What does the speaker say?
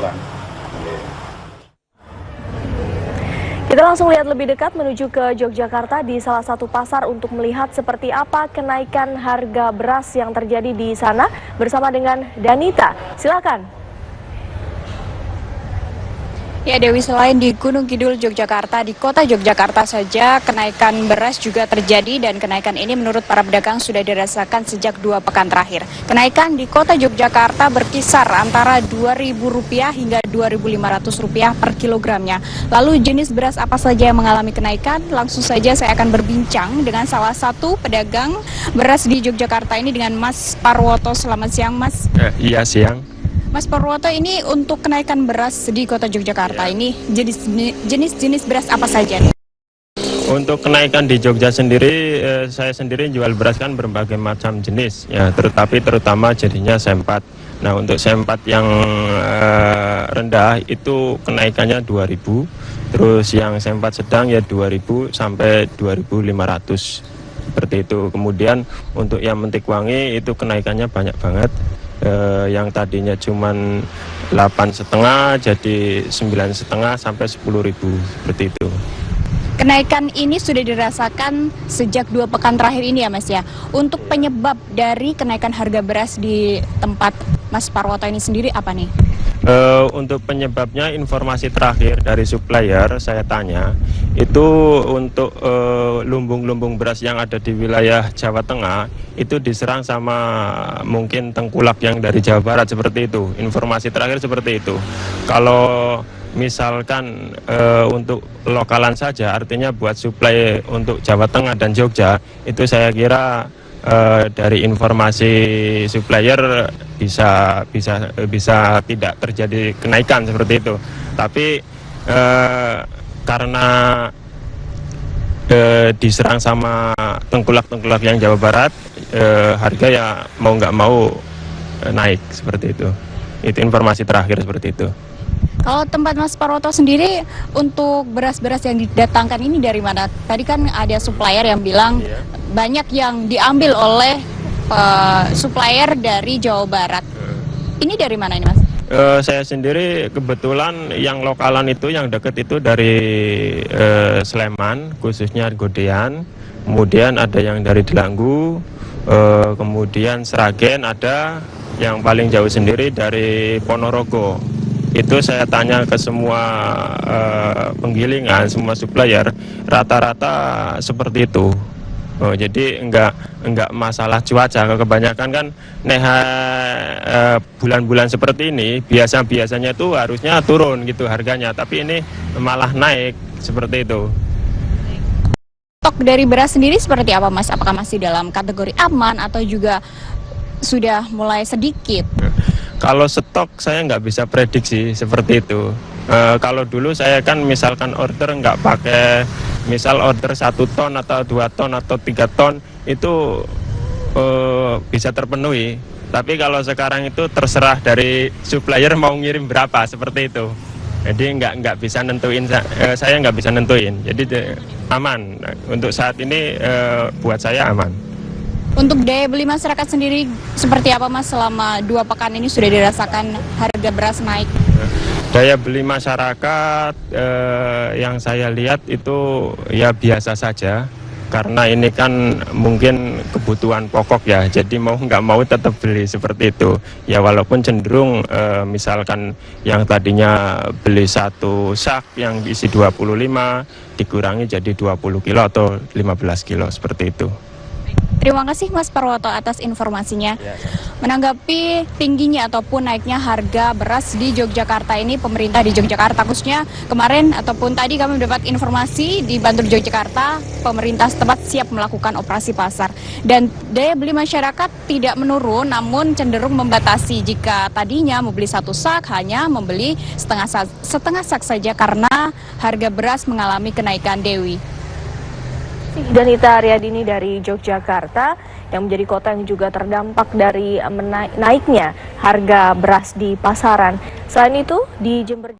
kebutuhan. Kita langsung lihat lebih dekat menuju ke Yogyakarta di salah satu pasar untuk melihat seperti apa kenaikan harga beras yang terjadi di sana bersama dengan Danita. Silakan. Ya Dewi, selain di Gunung Kidul Yogyakarta, di kota Yogyakarta saja kenaikan beras juga terjadi dan kenaikan ini menurut para pedagang sudah dirasakan sejak 2 pekan terakhir. Kenaikan di kota Yogyakarta berkisar antara Rp2.000 hingga Rp2.500 per kilogramnya. Lalu jenis beras apa saja yang mengalami kenaikan? Langsung saja saya akan berbincang dengan salah satu pedagang beras di Yogyakarta ini dengan Mas Parwoto. Selamat siang Mas. Iya siang. Mas Parwoto, ini untuk kenaikan beras di kota Yogyakarta ini jenis beras apa saja? Untuk kenaikan di Jogja sendiri, saya sendiri jual beras kan berbagai macam jenis, ya, terutama jadinya sempat. Nah, untuk sempat yang rendah itu kenaikannya 2.000, terus yang sempat sedang ya 2.000 sampai 2.500 seperti itu. Kemudian untuk yang mentikwangi itu kenaikannya banyak banget. Yang tadinya cuman 8,5 jadi 9,5 sampai 10.000 seperti itu. Kenaikan ini sudah dirasakan sejak 2 pekan terakhir ini ya Mas ya. Untuk penyebab dari kenaikan harga beras di tempat Mas Parwoto ini sendiri apa nih? Untuk penyebabnya informasi terakhir dari supplier saya tanya itu untuk lumbung-lumbung beras yang ada di wilayah Jawa Tengah itu diserang sama mungkin tengkulak yang dari Jawa Barat seperti itu. Informasi terakhir seperti itu. Kalau misalkan untuk lokalan saja, artinya buat suplai untuk Jawa Tengah dan Jogja itu saya kira dari informasi supplier bisa tidak terjadi kenaikan seperti itu. Tapi karena diserang sama tengkulak-tengkulak yang Jawa Barat, harga ya mau nggak mau naik seperti itu. Itu informasi terakhir seperti itu. Kalau tempat Mas Parwoto sendiri untuk beras-beras yang didatangkan ini dari mana? Tadi kan ada supplier yang bilang banyak yang diambil oleh supplier dari Jawa Barat. Ini dari mana ini Mas? Saya sendiri kebetulan yang lokalan itu, yang deket itu dari Sleman, khususnya Godean. Kemudian ada yang dari Delanggu, kemudian Sragen ada, yang paling jauh sendiri dari Ponorogo. Itu saya tanya ke semua penggilingan, semua supplier, rata-rata seperti itu. Jadi enggak masalah cuaca. Kebanyakan kan bulan-bulan seperti ini biasanya itu harusnya turun gitu harganya, tapi ini malah naik seperti itu. Stok dari beras sendiri seperti apa Mas? Apakah masih dalam kategori aman atau juga sudah mulai sedikit? Kalau stok saya nggak bisa prediksi seperti itu. Kalau dulu saya kan misalkan order nggak pakai, misal order 1 ton atau 2 ton atau 3 ton itu bisa terpenuhi. Tapi kalau sekarang itu terserah dari supplier mau ngirim berapa seperti itu. Jadi nggak bisa nentuin, saya nggak bisa nentuin. Jadi aman. Untuk saat ini buat saya aman. Untuk daya beli masyarakat sendiri seperti apa Mas selama 2 pekan ini sudah dirasakan harga beras naik? Daya beli masyarakat yang saya lihat itu ya biasa saja, karena ini kan mungkin kebutuhan pokok ya, jadi mau nggak mau tetap beli seperti itu. Ya walaupun cenderung misalkan yang tadinya beli 1 sak yang isi 25 dikurangi jadi 20 kilo atau 15 kilo seperti itu. Terima kasih Mas Parwoto atas informasinya. Menanggapi tingginya ataupun naiknya harga beras di Yogyakarta ini, pemerintah di Yogyakarta khususnya kemarin ataupun tadi kami mendapat informasi di Bantul Yogyakarta, pemerintah setempat siap melakukan operasi pasar. Dan daya beli masyarakat tidak menurun, namun cenderung membatasi. Jika tadinya membeli 1 sak, hanya membeli setengah sak saja karena harga beras mengalami kenaikan. Dewi. Danita Aryadini dari Yogyakarta yang menjadi kota yang juga terdampak dari naiknya harga beras di pasaran. Selain itu di Jember